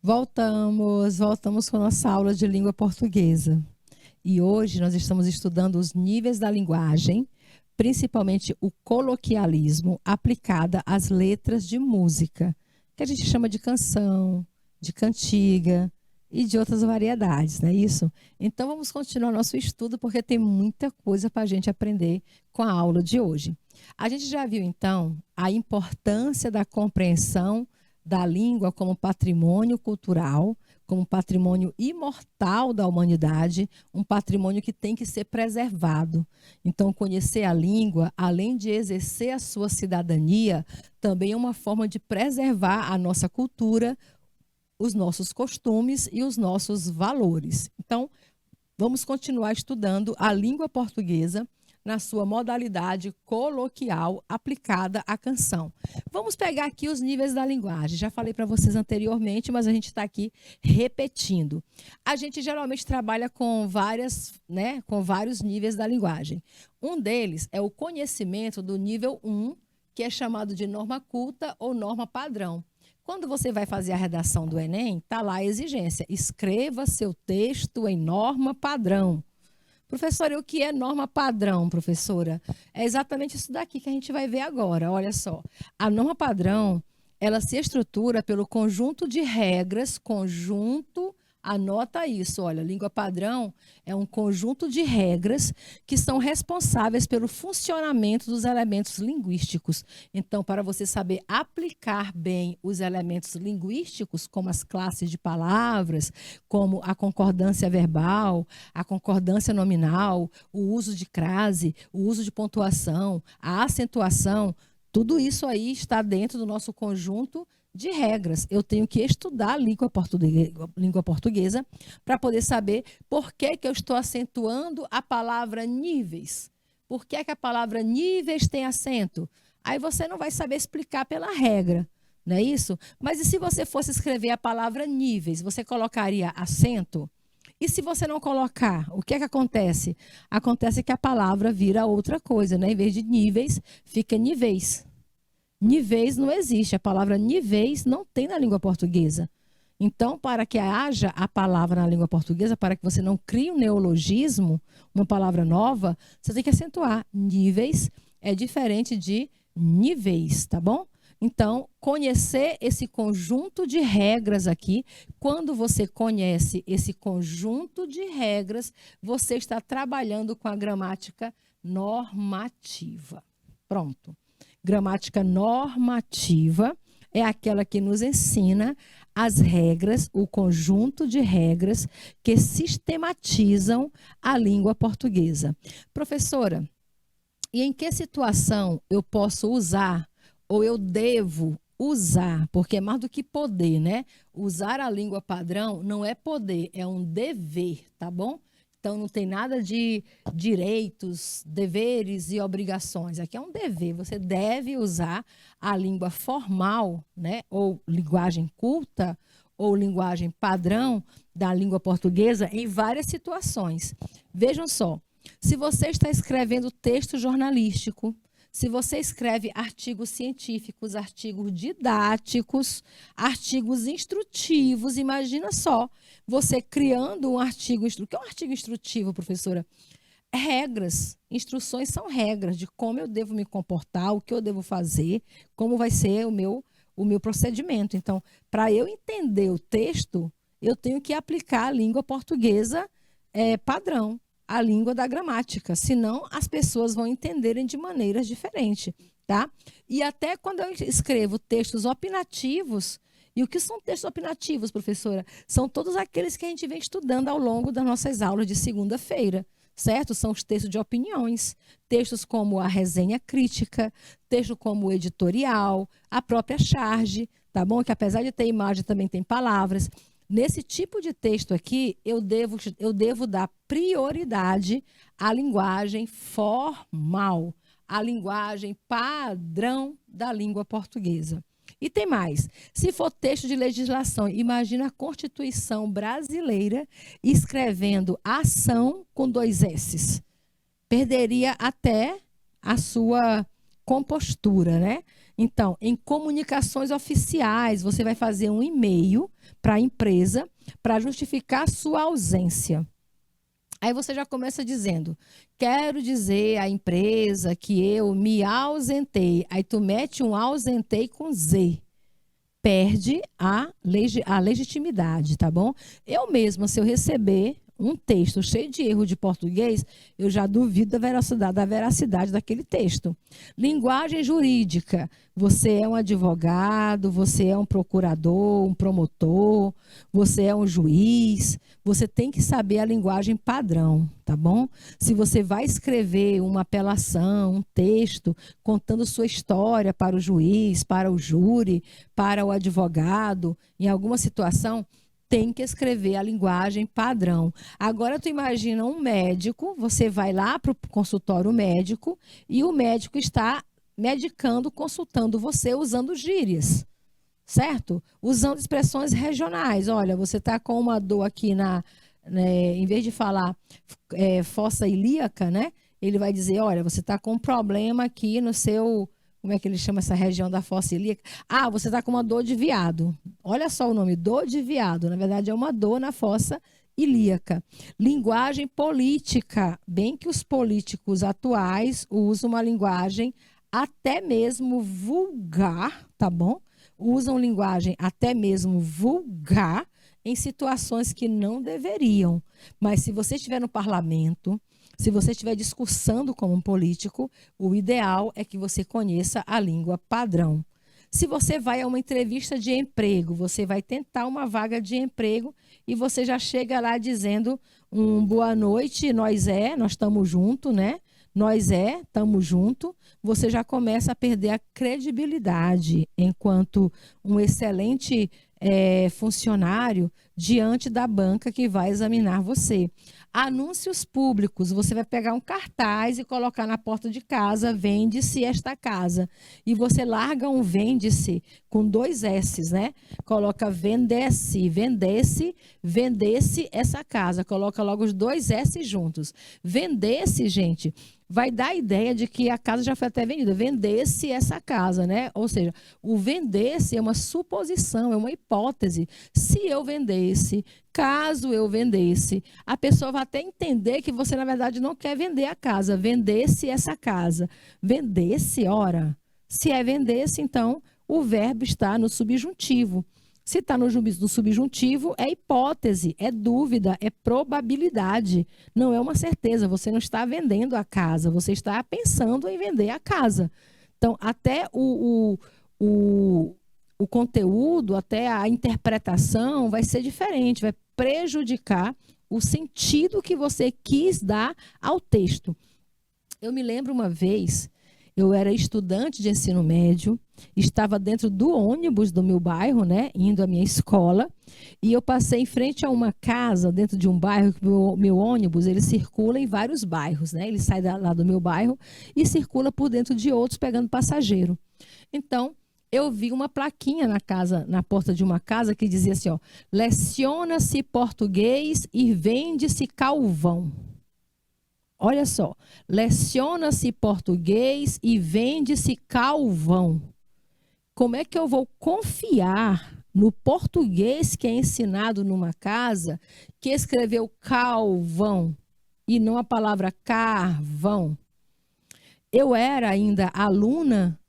Voltamos com a nossa aula de língua portuguesa. E hoje nós estamos estudando os níveis da linguagem, principalmente o coloquialismo aplicada às letras de música, que a gente chama de canção, de cantiga e de outras variedades, não é isso? Então vamos continuar nosso estudo porque tem muita coisa para a gente aprender com a aula de hoje. A gente já viu então a importância da compreensão da língua como patrimônio cultural, como patrimônio imortal da humanidade, um patrimônio que tem que ser preservado. Então, conhecer a língua, além de exercer a sua cidadania, também é uma forma de preservar a nossa cultura, os nossos costumes e os nossos valores. Então, vamos continuar estudando a língua portuguesa na sua modalidade coloquial aplicada à canção. Vamos pegar aqui os níveis da linguagem. Já falei para vocês anteriormente, mas a gente está aqui repetindo. A gente geralmente trabalha com vários níveis da linguagem. Um deles é o conhecimento do nível 1, que é chamado de norma culta ou norma padrão. Quando você vai fazer a redação do Enem, está lá a exigência. Escreva seu texto em norma padrão. Professora, o que é norma padrão, professora? É exatamente isso daqui que a gente vai ver agora. Olha só, a norma padrão, ela se estrutura pelo conjunto de regras, anota isso, olha, língua padrão é um conjunto de regras que são responsáveis pelo funcionamento dos elementos linguísticos. Então, para você saber aplicar bem os elementos linguísticos, como as classes de palavras, como a concordância verbal, a concordância nominal, o uso de crase, o uso de pontuação, a acentuação, tudo isso aí está dentro do nosso conjunto de regras. Eu tenho que estudar a língua portuguesa para poder saber por que eu estou acentuando a palavra níveis. Por que a palavra níveis tem acento? Aí você não vai saber explicar pela regra, não é isso? Mas e se você fosse escrever a palavra níveis, você colocaria acento? E se você não colocar, o que acontece? Acontece que a palavra vira outra coisa, né? Em vez de níveis, fica níveis. Níveis não existe, a palavra níveis não tem na língua portuguesa. Então, para que haja a palavra na língua portuguesa, para que você não crie um neologismo, uma palavra nova, você tem que acentuar. Níveis é diferente de níveis, tá bom? Então, conhecer esse conjunto de regras aqui, quando você conhece esse conjunto de regras, você está trabalhando com a gramática normativa. Pronto. Gramática normativa é aquela que nos ensina as regras, o conjunto de regras que sistematizam a língua portuguesa. Professora, e em que situação eu posso usar ou eu devo usar, porque é mais do que poder, né? Usar a língua padrão não é poder, é um dever, tá bom? Então, não tem nada de direitos, deveres e obrigações. Aqui é um dever. Você deve usar a língua formal, né? Ou linguagem culta, ou linguagem padrão da língua portuguesa em várias situações. Vejam só, se você está escrevendo texto jornalístico, se você escreve artigos científicos, artigos didáticos, artigos instrutivos, imagina só, você criando um artigo instrutivo. O que é um artigo instrutivo, professora? Regras, instruções são regras de como eu devo me comportar, o que eu devo fazer, como vai ser o meu procedimento. Então, para eu entender o texto, eu tenho que aplicar a língua portuguesa padrão, a língua da gramática, senão as pessoas vão entenderem de maneiras diferentes, tá? E até quando eu escrevo textos opinativos, e o que são textos opinativos, professora? São todos aqueles que a gente vem estudando ao longo das nossas aulas de segunda-feira, certo? São os textos de opiniões, textos como a resenha crítica, texto como o editorial, a própria charge, tá bom? Que apesar de ter imagem, também tem palavras. Nesse tipo de texto aqui, eu devo dar prioridade à linguagem formal, à linguagem padrão da língua portuguesa. E tem mais. Se for texto de legislação, imagina a Constituição brasileira escrevendo ação com 2 S's. Perderia até a sua compostura, né? Então, em comunicações oficiais, você vai fazer um e-mail para a empresa para justificar sua ausência. Aí você já começa dizendo, quero dizer à empresa que eu me ausentei. Aí tu mete um ausentei com Z. Perde a legitimidade, tá bom? Eu mesma, se eu receber um texto cheio de erro de português, eu já duvido da veracidade daquele texto. Linguagem jurídica. Você é um advogado, você é um procurador, um promotor, você é um juiz. Você tem que saber a linguagem padrão, tá bom? Se você vai escrever uma apelação, um texto, contando sua história para o juiz, para o júri, para o advogado, em alguma situação, tem que escrever a linguagem padrão. Agora, tu imagina um médico, você vai lá para o consultório médico e o médico está medicando, consultando você usando gírias, certo? Usando expressões regionais. Olha, você está com uma dor aqui em vez de falar fossa ilíaca, né? Ele vai dizer, olha, você está com um problema aqui no seu... Como é que ele chama essa região da fossa ilíaca? Ah, você está com uma dor de viado. Olha só o nome, dor de viado. Na verdade, é uma dor na fossa ilíaca. Linguagem política. Bem que os políticos atuais usam uma linguagem até mesmo vulgar, tá bom? Usam linguagem até mesmo vulgar em situações que não deveriam. Mas se você estiver no parlamento, se você estiver discursando como um político, o ideal é que você conheça a língua padrão. Se você vai a uma entrevista de emprego, você vai tentar uma vaga de emprego e você já chega lá dizendo boa noite, nós estamos juntos, né? Nós estamos juntos. Você já começa a perder a credibilidade enquanto um excelente funcionário diante da banca que vai examinar você. Anúncios públicos, você vai pegar um cartaz e colocar na porta de casa, vende-se esta casa. E você larga um vende-se com 2 S's, né? Coloca vendesse, vendesse, vendesse essa casa. Coloca logo os 2 S juntos. Vendesse, gente, vai dar a ideia de que a casa já foi até vendida. Vendesse essa casa, né? Ou seja, o vendesse é uma suposição, é uma hipótese. Se eu vendesse, caso eu vendesse, a pessoa vai até entender que você, na verdade, não quer vender a casa. Vendesse essa casa. Vendesse, ora. Se é vendesse, então, o verbo está no subjuntivo. Se está no subjuntivo, é hipótese, é dúvida, é probabilidade. Não é uma certeza. Você não está vendendo a casa, você está pensando em vender a casa. Então, até o conteúdo, até a interpretação vai ser diferente, vai prejudicar o sentido que você quis dar ao texto. Eu me lembro uma vez, eu era estudante de ensino médio, estava dentro do ônibus do meu bairro, né, indo à minha escola, e eu passei em frente a uma casa dentro de um bairro, que o meu ônibus, ele circula em vários bairros, né, ele sai lá do meu bairro e circula por dentro de outros pegando passageiro. Então, eu vi uma plaquinha na porta de uma casa que dizia assim, ó, leciona-se português e vende-se calvão. Olha só, leciona-se português e vende-se calvão. Como é que eu vou confiar no português que é ensinado numa casa que escreveu calvão e não a palavra carvão? Eu era ainda aluna,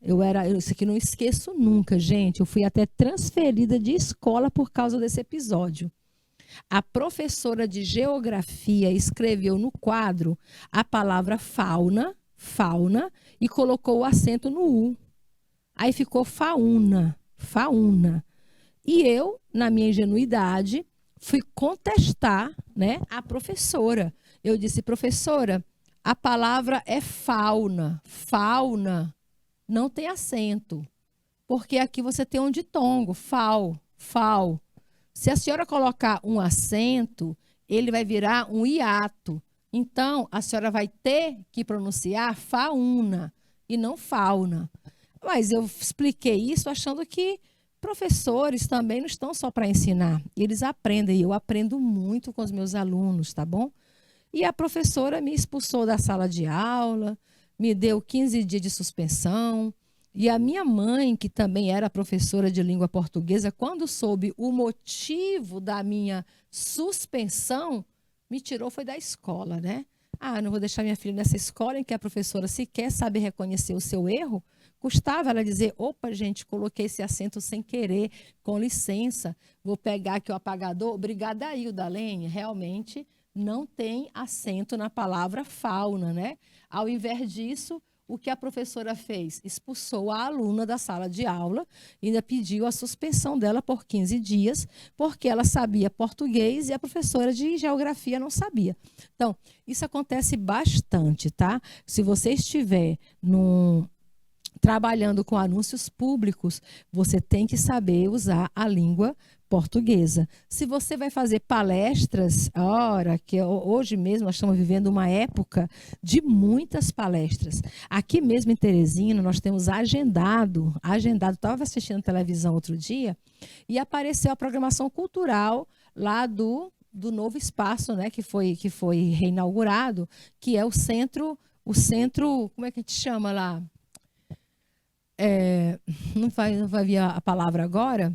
isso aqui não esqueço nunca, gente, eu fui até transferida de escola por causa desse episódio. A professora de geografia escreveu no quadro a palavra fauna, e colocou o acento no U. Aí ficou fauna. E eu, na minha ingenuidade, fui contestar, né, a professora. Eu disse, professora, a palavra é fauna. Fauna não tem acento. Porque aqui você tem um ditongo, fal. Se a senhora colocar um acento, ele vai virar um hiato. Então, a senhora vai ter que pronunciar fauna e não fauna. Mas eu expliquei isso achando que professores também não estão só para ensinar. Eles aprendem, e eu aprendo muito com os meus alunos, tá bom? E a professora me expulsou da sala de aula, me deu 15 dias de suspensão, E a minha mãe, que também era professora de língua portuguesa, quando soube o motivo da minha suspensão, me tirou foi da escola, né? Ah, não vou deixar minha filha nessa escola em que a professora sequer sabe reconhecer o seu erro. Custava ela dizer, opa, gente, coloquei esse acento sem querer, com licença, vou pegar aqui o apagador. Obrigada aí, o Dalene, realmente não tem acento na palavra fauna, né? Ao invés disso, o que a professora fez? Expulsou a aluna da sala de aula e ainda pediu a suspensão dela por 15 dias, porque ela sabia português e a professora de geografia não sabia. Então, isso acontece bastante, tá? Se você estiver trabalhando com anúncios públicos, você tem que saber usar a língua portuguesa. Se você vai fazer palestras, ora, que hoje mesmo nós estamos vivendo uma época de muitas palestras. Aqui mesmo em Teresina, nós temos agendado, estava assistindo televisão outro dia, e apareceu a programação cultural lá do novo espaço, né, que foi reinaugurado, que é o centro, como é que a gente chama lá? Não vai vir a palavra agora,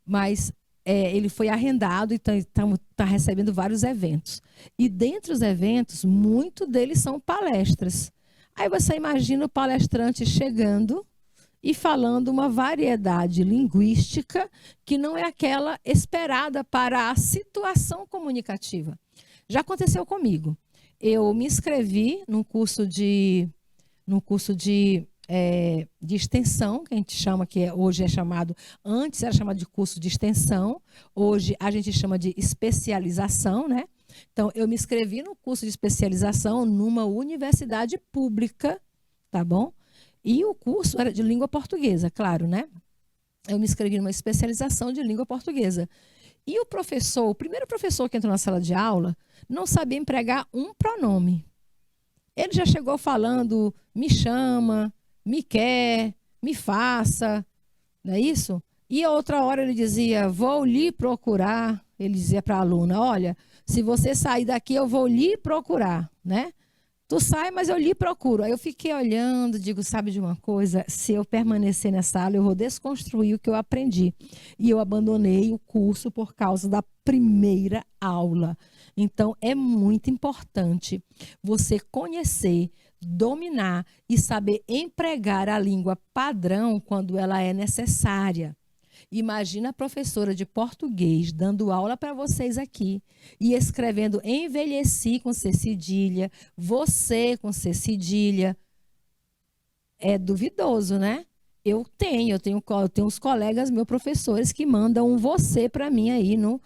mas ele foi arrendado e está recebendo vários eventos. E dentre os eventos, muitos deles são palestras. Aí você imagina o palestrante chegando e falando uma variedade linguística que não é aquela esperada para a situação comunicativa. Já aconteceu comigo. Eu me inscrevi num curso de extensão, que a gente chama, hoje é chamado, antes era chamado de curso de extensão, hoje a gente chama de especialização, né? Então, eu me inscrevi no curso de especialização numa universidade pública, tá bom? E o curso era de língua portuguesa, claro, né? Eu me inscrevi numa especialização de língua portuguesa. E o primeiro professor que entrou na sala de aula, não sabia empregar um pronome. Ele já chegou falando, me chama, me quer, me faça, não é isso? E a outra hora ele dizia, vou lhe procurar. Ele dizia para a aluna, olha, se você sair daqui, eu vou lhe procurar, né? Tu sai, mas eu lhe procuro. Aí eu fiquei olhando, digo, sabe de uma coisa? Se eu permanecer nessa aula, eu vou desconstruir o que eu aprendi. E eu abandonei o curso por causa da primeira aula. Então, é muito importante você conhecer, dominar e saber empregar a língua padrão quando ela é necessária. Imagina a professora de português dando aula para vocês aqui e escrevendo envelheci com C cedilha, você com C cedilha. É duvidoso, né? Eu tenho uns colegas, meus professores, que mandam um você para mim aí no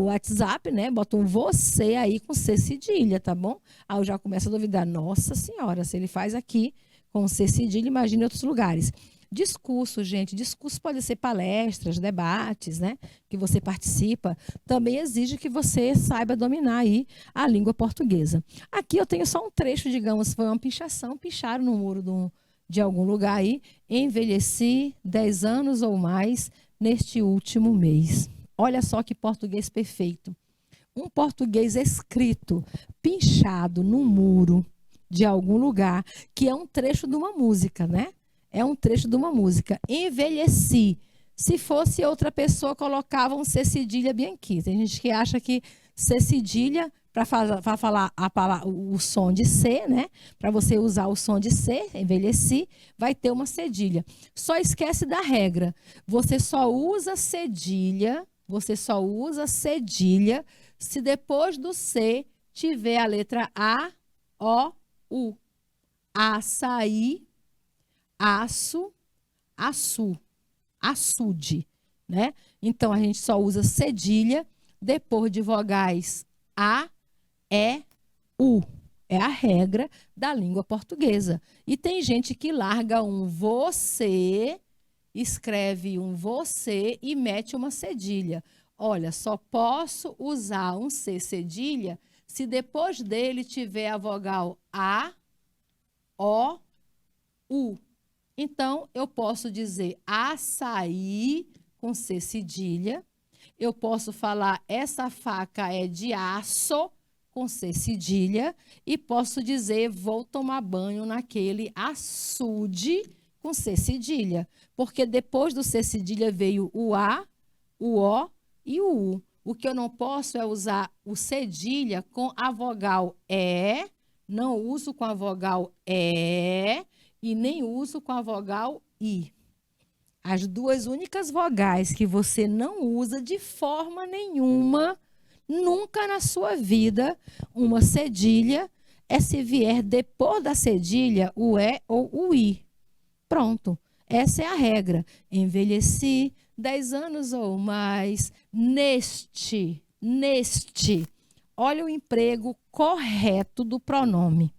WhatsApp, né? Botam um você aí com C cedilha, tá bom? Aí eu já começo a duvidar. Nossa Senhora, se ele faz aqui com C cedilha, imagina em outros lugares. Discurso, gente. Discurso pode ser palestras, debates, né? Que você participa. Também exige que você saiba dominar aí a língua portuguesa. Aqui eu tenho só um trecho, digamos, foi uma pichação, picharam no muro de algum lugar aí. Envelheci 10 anos ou mais neste último mês. Olha só que português perfeito. Um português escrito, pinchado no muro de algum lugar, que é um trecho de uma música, né? É um trecho de uma música. Envelheci. Se fosse outra pessoa, colocava um C cedilha bem aqui. Tem gente que acha que C cedilha, para falar o som de C, né? Para você usar o som de C, envelheci, vai ter uma cedilha. Só esquece da regra. Você só usa cedilha se depois do C tiver a letra A, O, U. Açaí, aço, açu, açude, né? Então, a gente só usa cedilha depois de vogais A, E, U. É a regra da língua portuguesa. E tem gente que larga um você, escreve um você e mete uma cedilha. Olha, só posso usar um C cedilha se depois dele tiver a vogal A, O, U. Então, eu posso dizer açaí com C cedilha. Eu posso falar essa faca é de aço com C cedilha. E posso dizer vou tomar banho naquele açude Com C cedilha, porque depois do C cedilha veio o A, o O e o U. O que eu não posso é usar o cedilha com a vogal E, não uso com a vogal E e nem uso com a vogal I. As duas únicas vogais que você não usa de forma nenhuma, nunca na sua vida, uma cedilha, é se vier depois da cedilha o E ou o I. Pronto, essa é a regra. Envelheci 10 anos ou mais neste. Olha o emprego correto do pronome,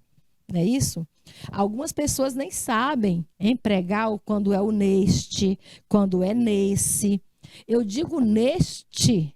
não é isso? Algumas pessoas nem sabem empregar quando é o neste, quando é nesse. Eu digo neste,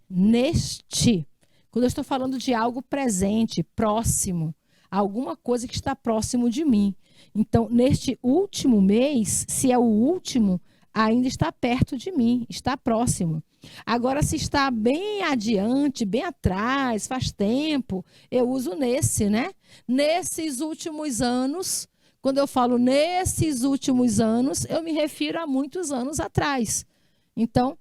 quando eu estou falando de algo presente, próximo, alguma coisa que está próximo de mim. Então, neste último mês, se é o último, ainda está perto de mim, está próximo. Agora, se está bem adiante, bem atrás, faz tempo, eu uso nesse, né? Nesses últimos anos, quando eu falo nesses últimos anos, eu me refiro a muitos anos atrás. Então,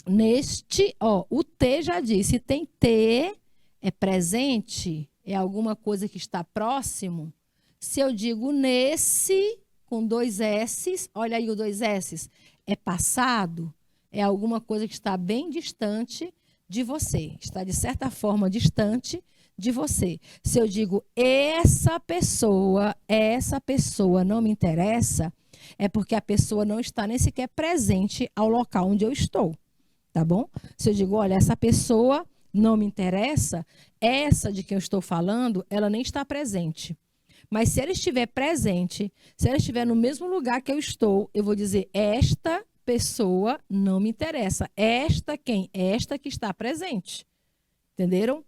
neste, ó, o T já disse, tem T, é presente, é alguma coisa que está próximo. Se eu digo nesse, com 2 S's, olha aí o 2 S's, é passado, é alguma coisa que está bem distante de você, está de certa forma distante de você. Se eu digo essa pessoa não me interessa, é porque a pessoa não está nem sequer presente ao local onde eu estou, tá bom? Se eu digo, olha, essa pessoa não me interessa, essa de quem eu estou falando, ela nem está presente. Mas se ela estiver presente, se ela estiver no mesmo lugar que eu estou, eu vou dizer, esta pessoa não me interessa. Esta quem? Esta que está presente. Entenderam?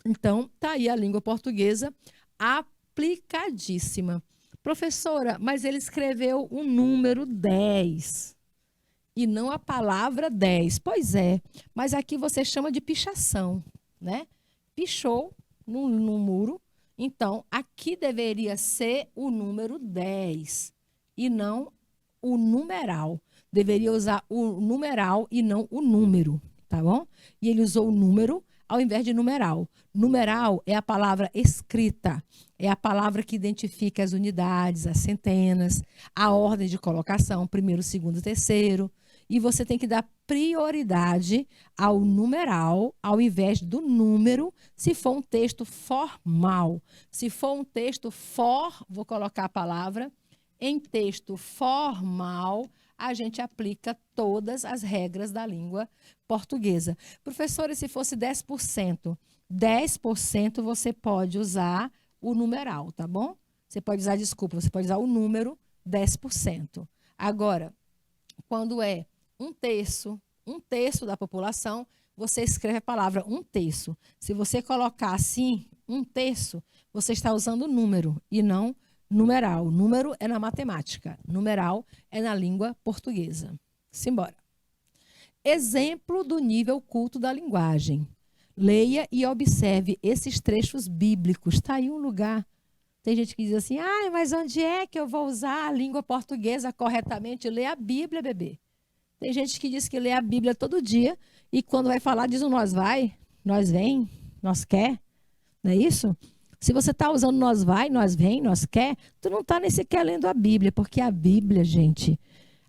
Então, tá aí a língua portuguesa aplicadíssima. Professora, mas ele escreveu o número 10 e não a palavra 10. Pois é, mas aqui você chama de pichação, né? Pichou no muro. Então, aqui deveria ser o número 10 e não o numeral. Deveria usar o numeral e não o número, tá bom? E ele usou o número ao invés de numeral. Numeral é a palavra escrita, é a palavra que identifica as unidades, as centenas, a ordem de colocação, primeiro, segundo, terceiro. E você tem que dar prioridade ao numeral ao invés do número, se for um texto formal. Se for um texto vou colocar a palavra, em texto formal, a gente aplica todas as regras da língua portuguesa. Professora, se fosse 10%, 10% você pode usar o numeral, tá bom? Você pode usar, você pode usar o número 10%. Agora, quando é um terço da população, você escreve a palavra um terço. Se você colocar assim, um terço, você está usando número e não numeral. Número é na matemática, numeral é na língua portuguesa. Simbora. Exemplo do nível culto da linguagem. Leia e observe esses trechos bíblicos. Está aí um lugar. Tem gente que diz assim, mas onde é que eu vou usar a língua portuguesa corretamente? Lê a Bíblia, bebê. Tem gente que diz que lê a Bíblia todo dia e quando vai falar diz o nós vai, nós vem, nós quer. Não é isso? Se você está usando nós vai, nós vem, nós quer, tu não está nem sequer lendo a Bíblia, porque a Bíblia, gente,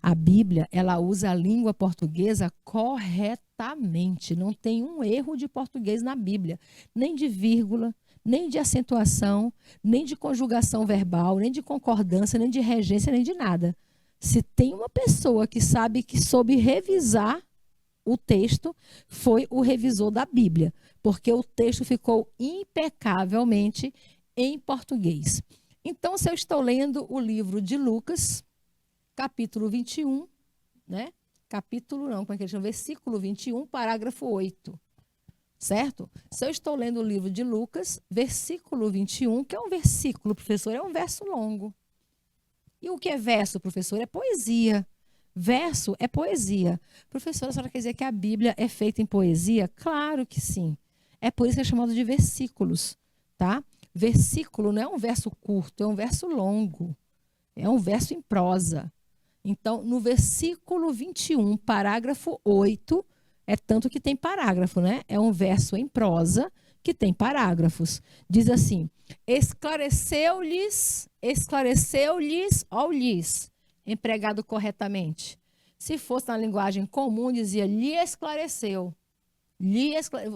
a Bíblia, ela usa a língua portuguesa corretamente. Não tem um erro de português na Bíblia, nem de vírgula, nem de acentuação, nem de conjugação verbal, nem de concordância, nem de regência, nem de nada. Se tem uma pessoa que sabe que soube revisar o texto, foi o revisor da Bíblia, porque o texto ficou impecavelmente em português. Então, se eu estou lendo o livro de Lucas, capítulo 21, né? Capítulo não, como é que eles chamam? Versículo 21, parágrafo 8. Certo? Se eu estou lendo o livro de Lucas, versículo 21, que é um versículo, professor, é um verso longo. E o que é verso, professor? É poesia. Verso é poesia. Professora, a senhora quer dizer que a Bíblia é feita em poesia? Claro que sim. É por isso que é chamado de versículos, tá? Versículo não é um verso curto, é um verso longo. É um verso em prosa. Então, no versículo 21, parágrafo 8, é tanto que tem parágrafo, né? É um verso em prosa que tem parágrafos. Diz assim: esclareceu-lhes, lhes, empregado corretamente. Se fosse na linguagem comum, dizia lhe esclareceu.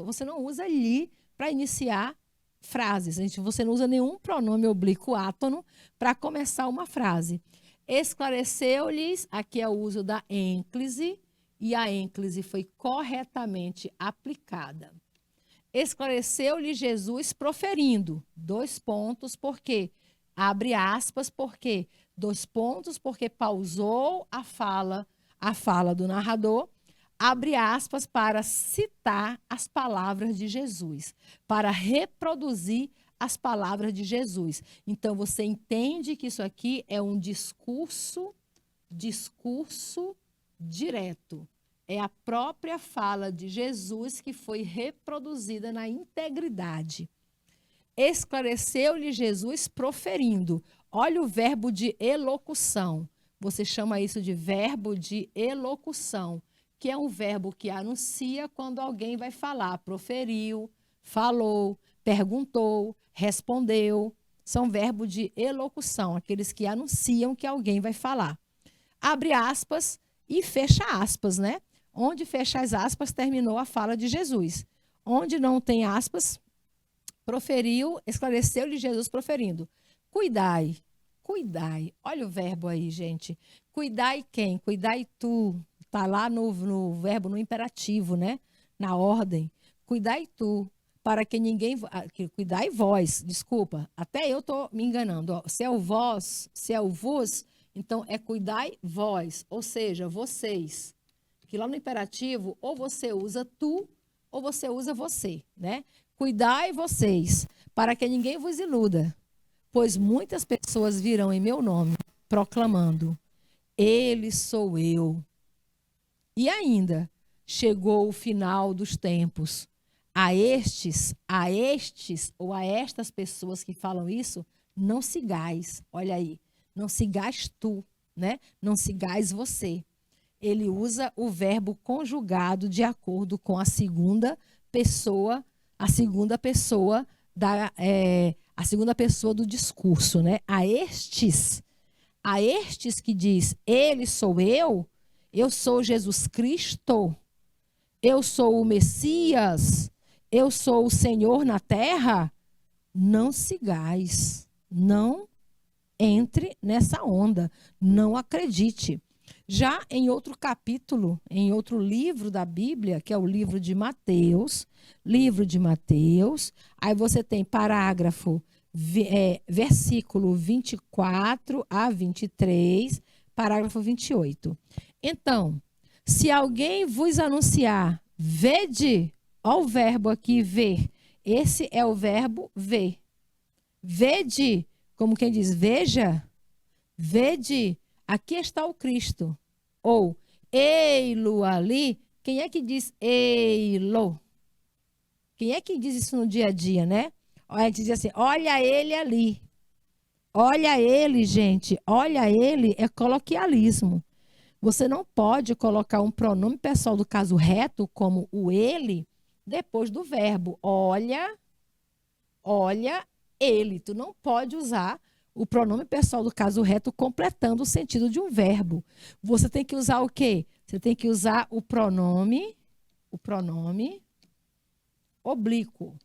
Você não usa lhe para iniciar frases. Você não usa nenhum pronome oblíquo átono para começar uma frase. Esclareceu-lhes, aqui é o uso da ênclise, e a ênclise foi corretamente aplicada. Esclareceu-lhe Jesus proferindo, 2 pontos, por quê? Abre aspas, por quê? 2 pontos, porque pausou a fala do narrador, abre aspas para citar as palavras de Jesus, para reproduzir as palavras de Jesus. Então, você entende que isso aqui é um discurso direto. É a própria fala de Jesus que foi reproduzida na integridade. Esclareceu-lhe Jesus proferindo. Olha o verbo de elocução. Você chama isso de verbo de elocução, que é um verbo que anuncia quando alguém vai falar. Proferiu, falou, perguntou, respondeu. São verbos de elocução, aqueles que anunciam que alguém vai falar. Abre aspas e fecha aspas, né? Onde fecha as aspas, terminou a fala de Jesus. Onde não tem aspas, proferiu, esclareceu-lhe Jesus proferindo. Cuidai, cuidai. Olha o verbo aí, gente. Cuidai quem? Cuidai tu. Está lá no verbo, no imperativo, né? Na ordem. Cuidai tu, para que ninguém... Cuidai vós, desculpa. Até eu estou me enganando. Ó. Se é o vós, se é o vos, então é cuidai vós, ou seja, vocês. Que lá no imperativo, ou você usa tu, ou você usa você, né? Cuidai vocês, para que ninguém vos iluda, pois muitas pessoas virão em meu nome, proclamando, ele sou eu. E ainda, chegou o final dos tempos. A estes, ou a estas pessoas que falam isso, não sigais, olha aí, não sigais tu, né? Não sigais você. Ele usa o verbo conjugado de acordo com a segunda pessoa do discurso, né? A estes que diz, ele sou eu sou Jesus Cristo, eu sou o Messias, eu sou o Senhor na terra, não sigais, não entre nessa onda, não acredite. Já em outro capítulo, em outro livro da Bíblia, que é o livro de Mateus, aí você tem parágrafo, versículo 24 a 23, parágrafo 28. Então, se alguém vos anunciar, vede, olha o verbo aqui, ver. Esse é o verbo ver. Vede, como quem diz, veja, vede, aqui está o Cristo. Ou, ei-lo ali. Quem é que diz ei-lo? Quem é que diz isso no dia a dia, né? A gente diz assim, olha ele ali. Olha ele, gente. Olha ele é coloquialismo. Você não pode colocar um pronome pessoal do caso reto, como o ele, depois do verbo. Olha ele. Tu não pode usar o pronome pessoal do caso reto completando o sentido de um verbo. Você tem que usar o quê? Você tem que usar o pronome oblíquo.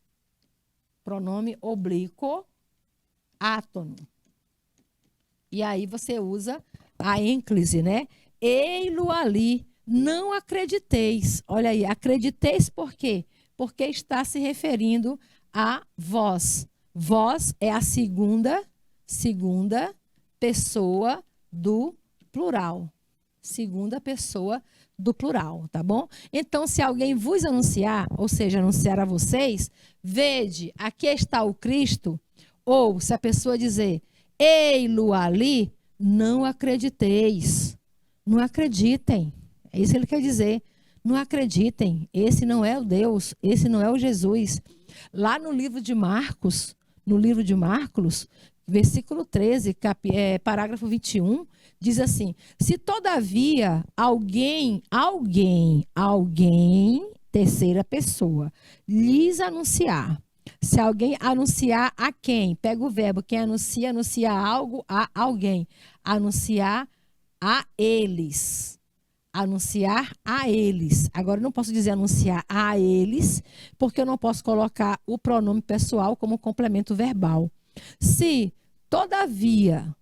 Pronome oblíquo átono. E aí você usa a ênclise, né? Ei-lo ali, não acrediteis. Olha aí, acrediteis por quê? Porque está se referindo a vós. Vós é a segunda pessoa do plural. Segunda pessoa do plural, tá bom? Então, se alguém vos anunciar, ou seja, anunciar a vocês, vede, aqui está o Cristo, ou se a pessoa dizer, ei-lo ali, não acrediteis. Não acreditem. É isso que ele quer dizer. Não acreditem. Esse não é o Deus, esse não é o Jesus. Lá no livro de Marcos, no livro de Marcos, versículo 13, parágrafo 21, diz assim: se todavia alguém, terceira pessoa, lhes anunciar. Se alguém anunciar a quem? Pega o verbo, quem anuncia, anuncia algo a alguém. Anunciar a eles. Anunciar a eles. Agora, eu não posso dizer anunciar a eles, porque eu não posso colocar o pronome pessoal como complemento verbal. Se, todavia,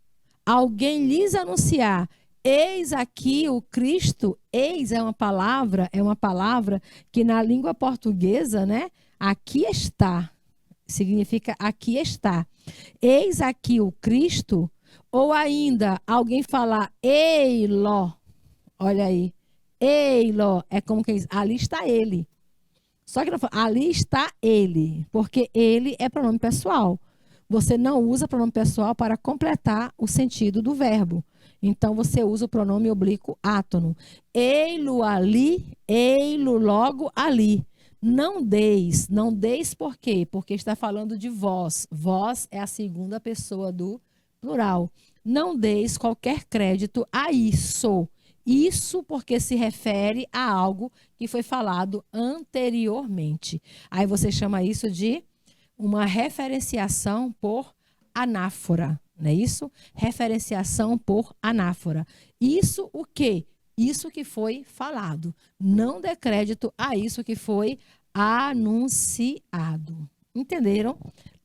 alguém lhes anunciar, eis aqui o Cristo, eis é uma palavra que na língua portuguesa, né? Aqui está, significa aqui está. Eis aqui o Cristo, ou ainda alguém falar eiló, olha aí, eiló, é como quem diz, ali está ele. Só que não fala, ali está ele, porque ele é pronome pessoal. Você não usa pronome pessoal para completar o sentido do verbo. Então, você usa o pronome oblíquo átono. Ei-lo ali, ei-lo logo ali. Não deis por quê? Porque está falando de vós. Vós é a segunda pessoa do plural. Não deis qualquer crédito a isso. Isso porque se refere a algo que foi falado anteriormente. Aí você chama isso de uma referenciação por anáfora, não é isso? Referenciação por anáfora. Isso o quê? Isso que foi falado. Não dê crédito a isso que foi anunciado. Entenderam?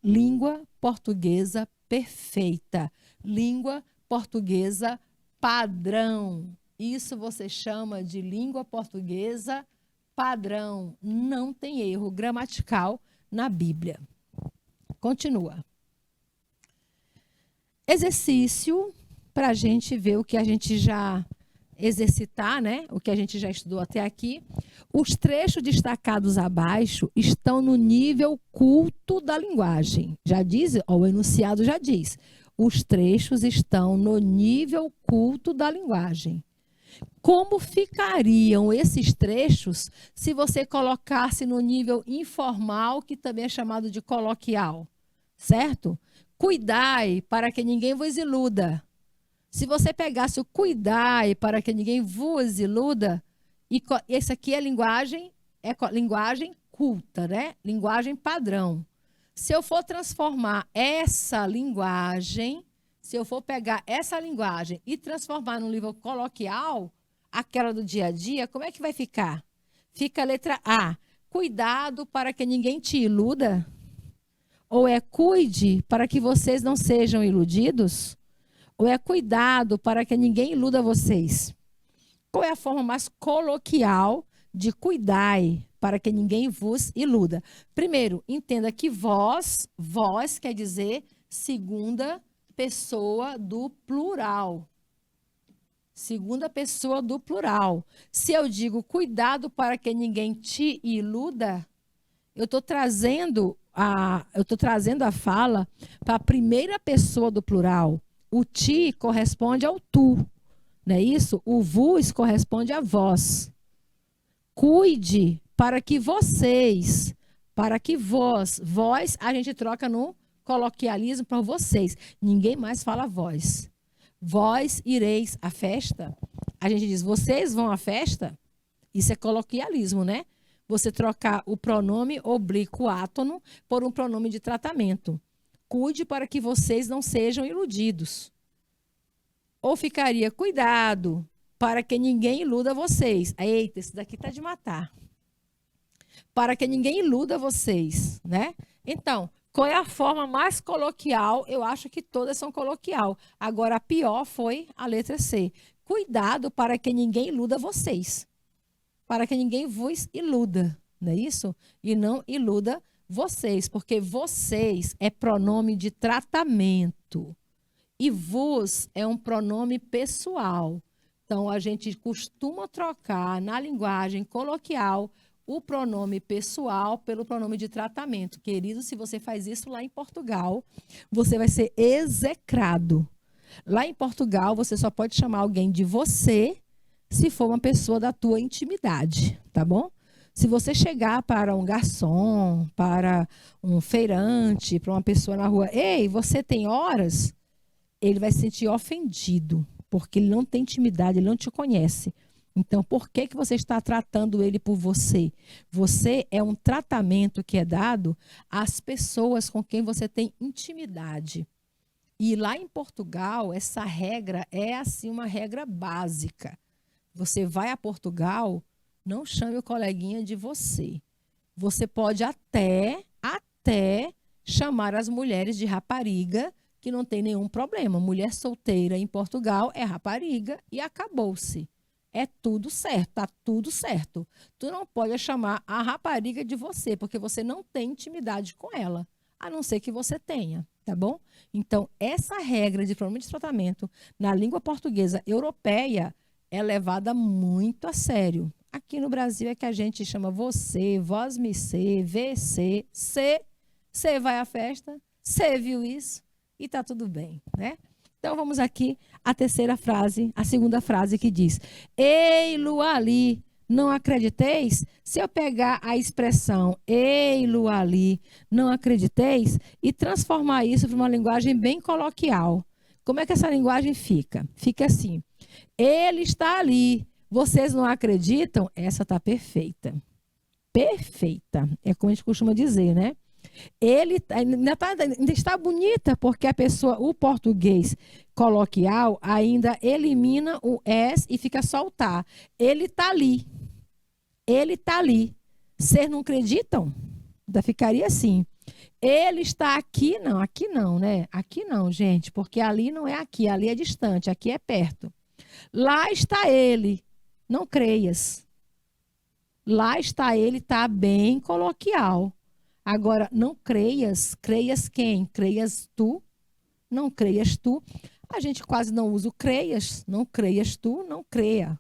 Língua portuguesa perfeita. Língua portuguesa padrão. Isso você chama de língua portuguesa padrão. Não tem erro gramatical na Bíblia. Continua. Exercício para a gente ver o que a gente já exercitar, né? O que a gente já estudou até aqui. Os trechos destacados abaixo estão no nível culto da linguagem. Já diz, o enunciado já diz. Os trechos estão no nível culto da linguagem. Como ficariam esses trechos se você colocasse no nível informal, que também é chamado de coloquial? Certo? Cuidai para que ninguém vos iluda. Se você pegasse o cuidai para que ninguém vos iluda, e esse aqui é linguagem culta, né? Linguagem padrão. Se eu for transformar essa linguagem, se eu for pegar essa linguagem e transformar num nível coloquial, aquela do dia a dia, como é que vai ficar? Fica a letra A. Cuidado para que ninguém te iluda. Ou é cuide para que vocês não sejam iludidos? Ou é cuidado para que ninguém iluda vocês? Qual é a forma mais coloquial de cuidai para que ninguém vos iluda? Primeiro, entenda que vós quer dizer segunda pessoa do plural. Segunda pessoa do plural. Se eu digo cuidado para que ninguém te iluda, eu estou trazendo a fala para a primeira pessoa do plural. O ti corresponde ao tu, não é isso? O vos corresponde a vós. Cuide para que vocês, vós, a gente troca no coloquialismo para vocês. Ninguém mais fala vós. Vós ireis à festa. A gente diz, vocês vão à festa? Isso é coloquialismo, né? Você trocar o pronome oblíquo átono por um pronome de tratamento. Cuide para que vocês não sejam iludidos. Ou ficaria, cuidado, para que ninguém iluda vocês. Eita, esse daqui tá de matar. Para que ninguém iluda vocês, né? Então, qual é a forma mais coloquial? Eu acho que todas são coloquial. Agora, a pior foi a letra C. Cuidado para que ninguém iluda vocês. Para que ninguém vos iluda, não é isso? E não iluda vocês, porque vocês é pronome de tratamento. E vos é um pronome pessoal. Então, a gente costuma trocar na linguagem coloquial o pronome pessoal pelo pronome de tratamento. Querido, se você faz isso lá em Portugal, você vai ser execrado. Lá em Portugal, você só pode chamar alguém de você se for uma pessoa da tua intimidade, tá bom? Se você chegar para um garçom, para um feirante, para uma pessoa na rua, ei, você tem horas? Ele vai se sentir ofendido, porque ele não tem intimidade, ele não te conhece. Então, por que que você está tratando ele por você? Você é um tratamento que é dado às pessoas com quem você tem intimidade. E lá em Portugal, essa regra é assim uma regra básica. Você vai a Portugal, não chame o coleguinha de você. Você pode até chamar as mulheres de rapariga, que não tem nenhum problema. Mulher solteira em Portugal é rapariga e acabou-se. É tudo certo, tá tudo certo. Tu não pode chamar a rapariga de você, porque você não tem intimidade com ela, a não ser que você tenha, tá bom? Então, essa regra de pronome de tratamento na língua portuguesa europeia é levada muito a sério. Aqui no Brasil é que a gente chama você, vós-me-cê, vê-cê, cê vai à festa, cê viu isso e tá tudo bem, né? Então, vamos aqui à terceira frase, a segunda frase que diz: ei-lo ali, não acrediteis? Se eu pegar a expressão ei-lo ali, não acrediteis, e transformar isso para uma linguagem bem coloquial, como é que essa linguagem fica? Fica assim: ele está ali, vocês não acreditam? Essa está perfeita. Perfeita. É como a gente costuma dizer, né? Ele ainda está bonita, porque a pessoa, o português coloquial, ainda elimina o S e fica só o tá. Ele está ali. Ele está ali. Vocês não acreditam? Ainda ficaria assim. Ele está aqui não, né? Aqui não, gente, porque ali não é aqui, ali é distante, aqui é perto. Lá está ele. Não creias. Lá está ele, está bem coloquial. Agora, não creias. Creias quem? Creias tu? Não creias tu. A gente quase não usa o creias. Não creias tu, não creia.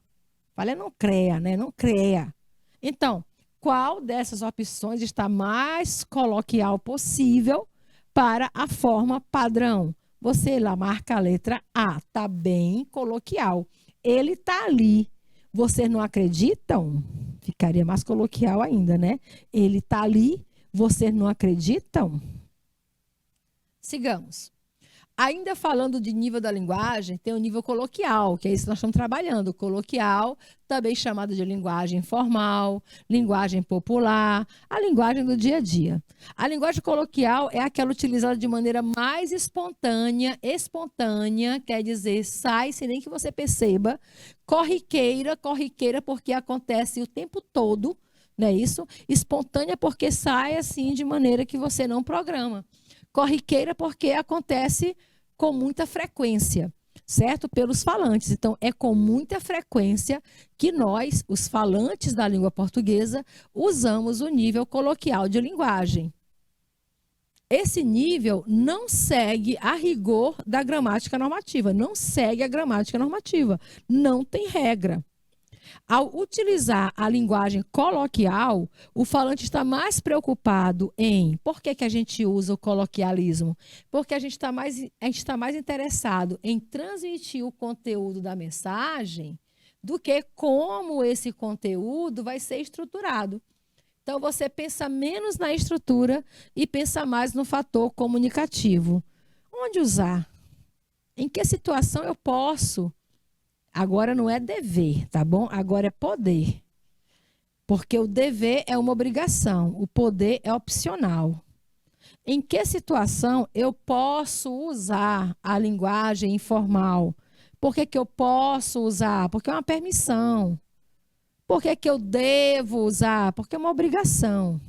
Fala não creia, né? Não creia. Então, qual dessas opções está mais coloquial possível para a forma padrão? Você lá marca a letra A. Está bem coloquial. Ele está ali. Vocês não acreditam? Ficaria mais coloquial ainda, né? Ele está ali. Vocês não acreditam? Sigamos. Ainda falando de nível da linguagem, tem o nível coloquial, que é isso que nós estamos trabalhando. Coloquial, também chamado de linguagem formal, linguagem popular, a linguagem do dia a dia. A linguagem coloquial é aquela utilizada de maneira mais espontânea, quer dizer, sai sem nem que você perceba, corriqueira, porque acontece o tempo todo, não é isso? Espontânea porque sai assim de maneira que você não programa. Corriqueira porque acontece com muita frequência, certo? Pelos falantes. Então, é com muita frequência que nós, os falantes da língua portuguesa, usamos o nível coloquial de linguagem. Esse nível não segue a rigor da gramática normativa, não segue a gramática normativa, não tem regra. Ao utilizar a linguagem coloquial, o falante está mais preocupado em... Por que a gente usa o coloquialismo? Porque a gente está mais interessado em transmitir o conteúdo da mensagem do que como esse conteúdo vai ser estruturado. Então, você pensa menos na estrutura e pensa mais no fator comunicativo. Onde usar? Em que situação eu posso? Agora não é dever, tá bom? Agora é poder. Porque o dever é uma obrigação, o poder é opcional. Em que situação eu posso usar a linguagem informal? Por que eu posso usar? Porque é uma permissão. Por que eu devo usar? Porque é uma obrigação.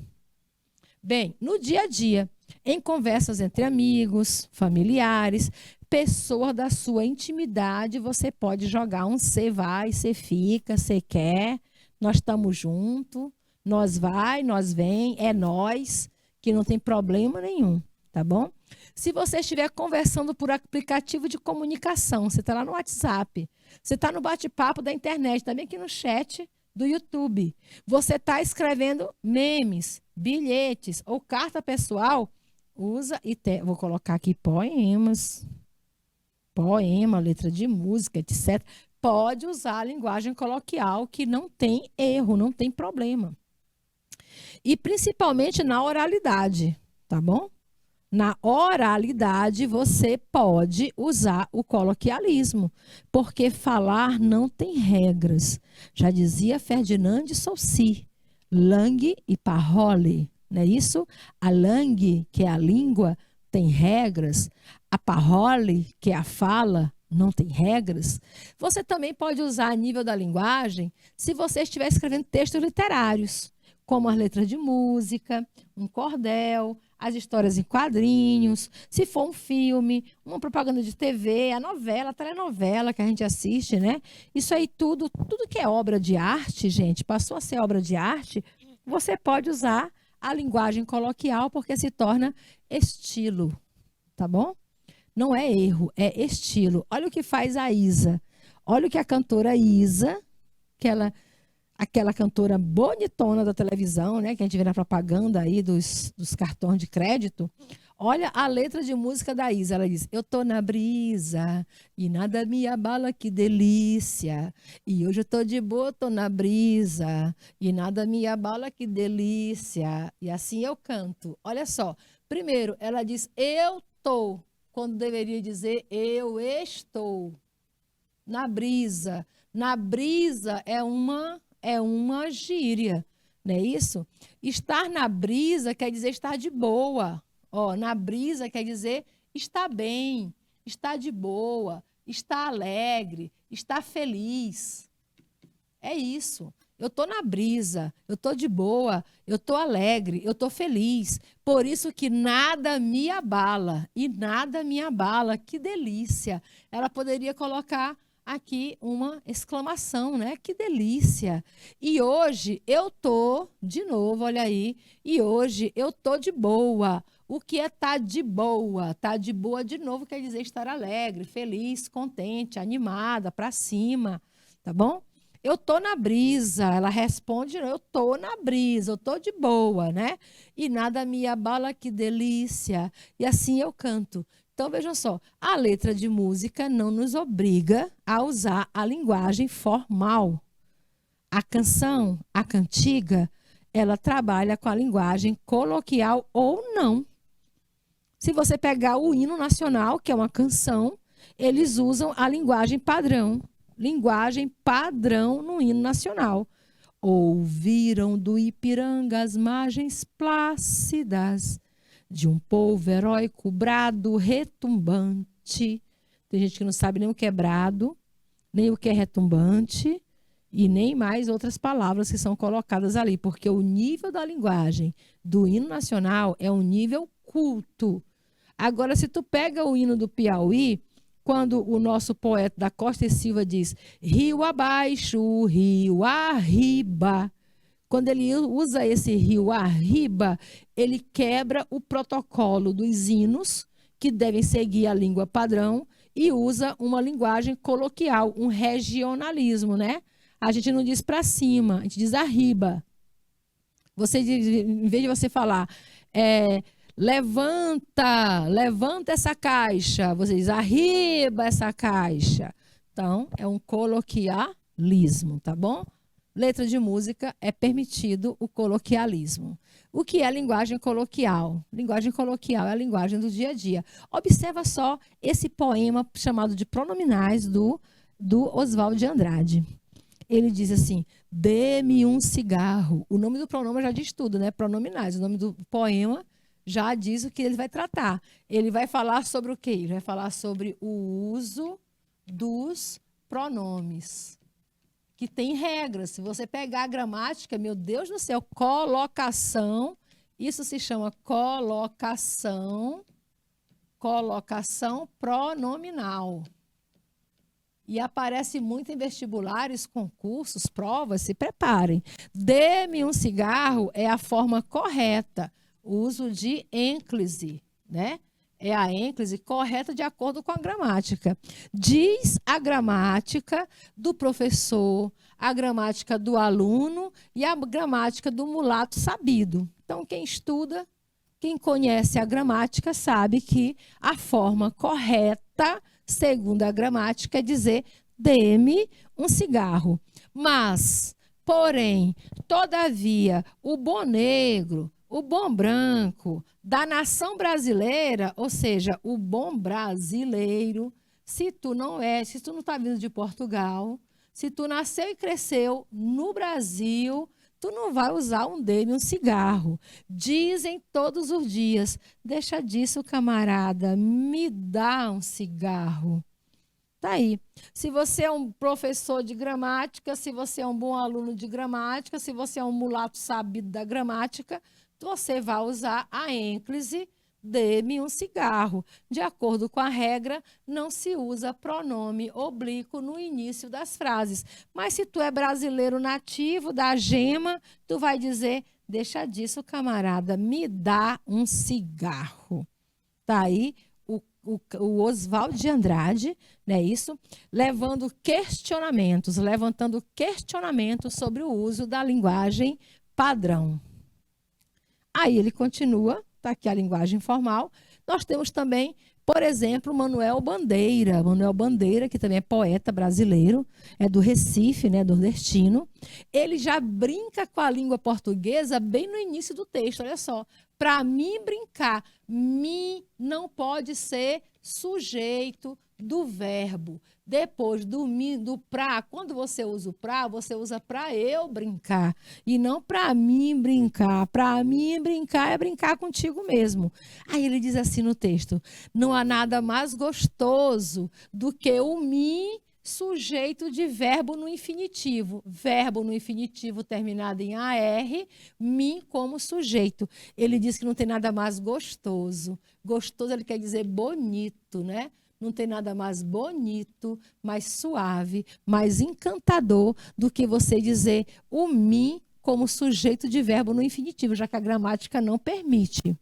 Bem, no dia a dia, em conversas entre amigos, familiares, pessoas da sua intimidade, você pode jogar um cê vai, cê fica, cê quer, nós estamos juntos, nós vai, nós vem, é nós, que não tem problema nenhum, tá bom? Se você estiver conversando por aplicativo de comunicação, você está lá no WhatsApp, você está no bate-papo da internet, também aqui no chat do YouTube, você está escrevendo memes, bilhetes ou carta pessoal, usa e vou colocar aqui poemas, poema, letra de música, etc. Pode usar a linguagem coloquial que não tem erro, não tem problema. E principalmente na oralidade, tá bom? Na oralidade, você pode usar o coloquialismo, porque falar não tem regras. Já dizia Ferdinand de Saussure, langue e parole, não é isso? A langue, que é a língua, tem regras. A parole, que é a fala, não tem regras. Você também pode usar a nível da linguagem se você estiver escrevendo textos literários, como as letras de música, um cordel, as histórias em quadrinhos, se for um filme, uma propaganda de TV, a novela, a telenovela que a gente assiste, né? Isso aí tudo que é obra de arte, gente, passou a ser obra de arte, você pode usar a linguagem coloquial porque se torna estilo, tá bom? Não é erro, é estilo. Olha o que faz a Isa. Olha o que a cantora Isa, aquela cantora bonitona da televisão, né, que a gente vê na propaganda aí dos cartões de crédito. Olha a letra de música da Isa. Ela diz: eu tô na brisa e nada me abala, que delícia. E hoje eu tô de boa, tô na brisa e nada me abala, que delícia. E assim eu canto. Olha só. Primeiro, ela diz eu tô, quando deveria dizer eu estou. Na brisa. Na brisa é uma gíria, não é isso? Estar na brisa quer dizer estar de boa. Ó, na brisa quer dizer estar bem, estar de boa, estar alegre, estar feliz. É isso. Eu estou na brisa, eu estou de boa, eu estou alegre, eu estou feliz. Por isso que nada me abala, e nada me abala. Que delícia. Ela poderia colocar aqui uma exclamação, né? Que delícia. E hoje eu tô, de novo, olha aí, e hoje eu tô de boa. O que é tá de boa? Tá de boa de novo quer dizer estar alegre, feliz, contente, animada, para cima, tá bom? Eu tô na brisa, ela responde, eu tô na brisa, eu tô de boa, né? E nada me abala, que delícia. E assim eu canto. Então, vejam só, a letra de música não nos obriga a usar a linguagem formal. A canção, a cantiga, ela trabalha com a linguagem coloquial ou não. Se você pegar o hino nacional, que é uma canção, eles usam a linguagem padrão. Linguagem padrão no hino nacional. Ouviram do Ipiranga as margens plácidas de um povo heróico, brado, retumbante. Tem gente que não sabe nem o que é brado, nem o que é retumbante, e nem mais outras palavras que são colocadas ali, porque o nível da linguagem do hino nacional é um nível culto. Agora, se tu pega o hino do Piauí, quando o nosso poeta da Costa e Silva diz rio abaixo, rio arriba, quando ele usa esse rio arriba, ele quebra o protocolo dos hinos, que devem seguir a língua padrão, e usa uma linguagem coloquial, um regionalismo, né? A gente não diz para cima, a gente diz arriba. Você, em vez de você falar, levanta essa caixa, você diz arriba essa caixa. Então, é um coloquialismo, tá bom? Letra de música é permitido o coloquialismo. O que é linguagem coloquial? Linguagem coloquial é a linguagem do dia a dia. Observa só esse poema chamado de Pronominais do Oswald de Andrade. Ele diz assim: dê-me um cigarro. O nome do pronome já diz tudo, né? Pronominais. O nome do poema já diz o que ele vai tratar. Ele vai falar sobre o quê? Ele vai falar sobre o uso dos pronomes, que tem regras. Se você pegar a gramática, meu Deus do céu, colocação, isso se chama colocação pronominal. E aparece muito em vestibulares, concursos, provas, se preparem. Dê-me um cigarro é a forma correta, o uso de ênclise, né? É a ênclise correta de acordo com a gramática. Diz a gramática do professor, a gramática do aluno e a gramática do mulato sabido. Então, quem estuda, quem conhece a gramática, sabe que a forma correta, segundo a gramática, é dizer dê-me um cigarro. Mas, Porém, todavia, o bom negro, o bom branco da nação brasileira, ou seja, o bom brasileiro, se tu não está vindo de Portugal, se tu nasceu e cresceu no Brasil, tu não vai usar um deme, um cigarro. Dizem todos os dias, deixa disso, camarada, me dá um cigarro. Tá aí. Se você é um professor de gramática, se você é um bom aluno de gramática, se você é um mulato sabido da gramática, você vai usar a ênclise dê-me um cigarro. De acordo com a regra, não se usa pronome oblíquo no início das frases. Mas se tu é brasileiro nativo da gema, tu vai dizer, deixa disso, camarada, me dá um cigarro. Tá aí o Oswald de Andrade, não é isso? Levantando questionamentos sobre o uso da linguagem padrão. Aí ele continua, está aqui a linguagem formal. Nós temos também, por exemplo, Manuel Bandeira. Manuel Bandeira, que também é poeta brasileiro, é do Recife, né, nordestino. Ele já brinca com a língua portuguesa bem no início do texto, olha só. Para mim brincar, me não pode ser sujeito do verbo. Depois do pra, quando você usa o pra, você usa para eu brincar e não para mim brincar. Para mim brincar é brincar contigo mesmo. Aí ele diz assim no texto: não há nada mais gostoso do que o me sujeito de verbo no infinitivo. Verbo no infinitivo terminado em AR, me como sujeito. Ele diz que não tem nada mais gostoso. Gostoso ele quer dizer bonito, né? Não tem nada mais bonito, mais suave, mais encantador do que você dizer o me como sujeito de verbo no infinitivo, já que a gramática não permite.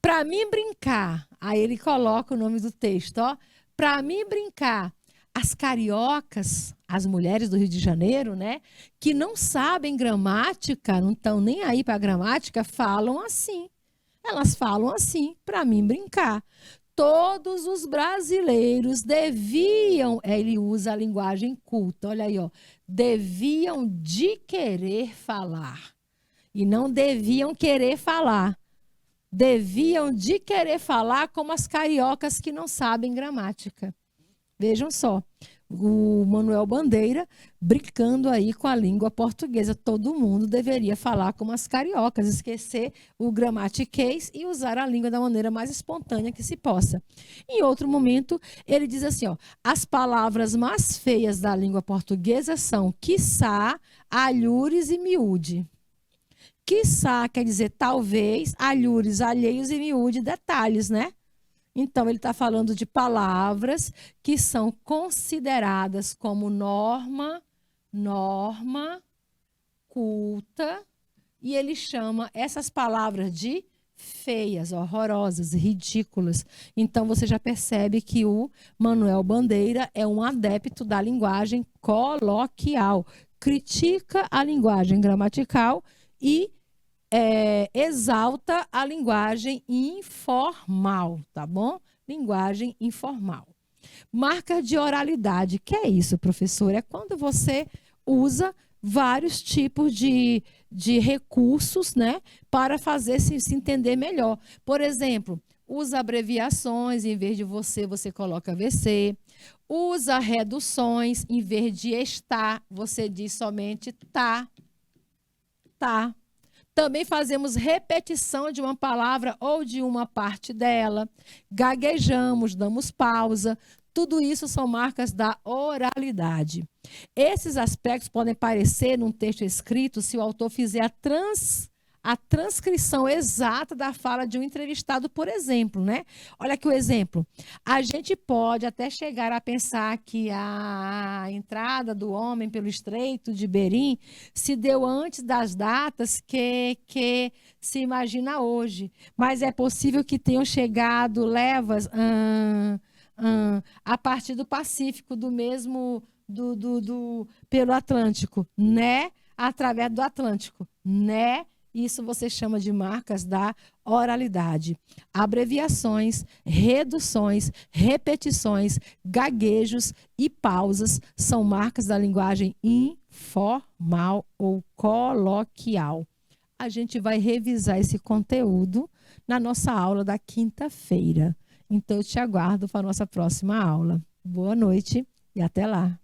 Para mim brincar, aí ele coloca o nome do texto, ó. Para mim brincar, as cariocas, as mulheres do Rio de Janeiro, né, que não sabem gramática, não estão nem aí para a gramática, falam assim. Elas falam assim, para mim brincar. Todos os brasileiros deviam, ele usa a linguagem culta, olha aí, ó, deviam de querer falar. E não deviam querer falar. Deviam de querer falar como as cariocas que não sabem gramática. Vejam só, o Manuel Bandeira brincando aí com a língua portuguesa. Todo mundo deveria falar como as cariocas, esquecer o gramatiquês e usar a língua da maneira mais espontânea que se possa. Em outro momento, ele diz assim, ó, as palavras mais feias da língua portuguesa são quiçá, alhures e miúde. Quiçá quer dizer talvez, alhures, alheios e miúde, detalhes, né? Então, ele está falando de palavras que são consideradas como norma, culta, e ele chama essas palavras de feias, horrorosas, ridículas. Então, você já percebe que o Manuel Bandeira é um adepto da linguagem coloquial, critica a linguagem gramatical e exalta a linguagem informal, tá bom? Linguagem informal. Marca de oralidade. Que é isso, professor? É quando você usa vários tipos de recursos, né, para fazer se entender melhor. Por exemplo, usa abreviações, em vez de você coloca VC. Usa reduções, em vez de estar, você diz somente tá. Também fazemos repetição de uma palavra ou de uma parte dela. Gaguejamos, damos pausa. Tudo isso são marcas da oralidade. Esses aspectos podem aparecer num texto escrito se o autor fizer a transcrição exata da fala de um entrevistado, por exemplo, né? Olha aqui o exemplo. A gente pode até chegar a pensar que a entrada do homem pelo Estreito de Berim se deu antes das datas que se imagina hoje. Mas é possível que tenham chegado levas a partir do Pacífico, do mesmo pelo Atlântico, né? Através do Atlântico, né? Isso você chama de marcas da oralidade. Abreviações, reduções, repetições, gaguejos e pausas são marcas da linguagem informal. formal ou coloquial. A gente vai revisar esse conteúdo na nossa aula da quinta-feira. Então, eu te aguardo para a nossa próxima aula. Boa noite e até lá!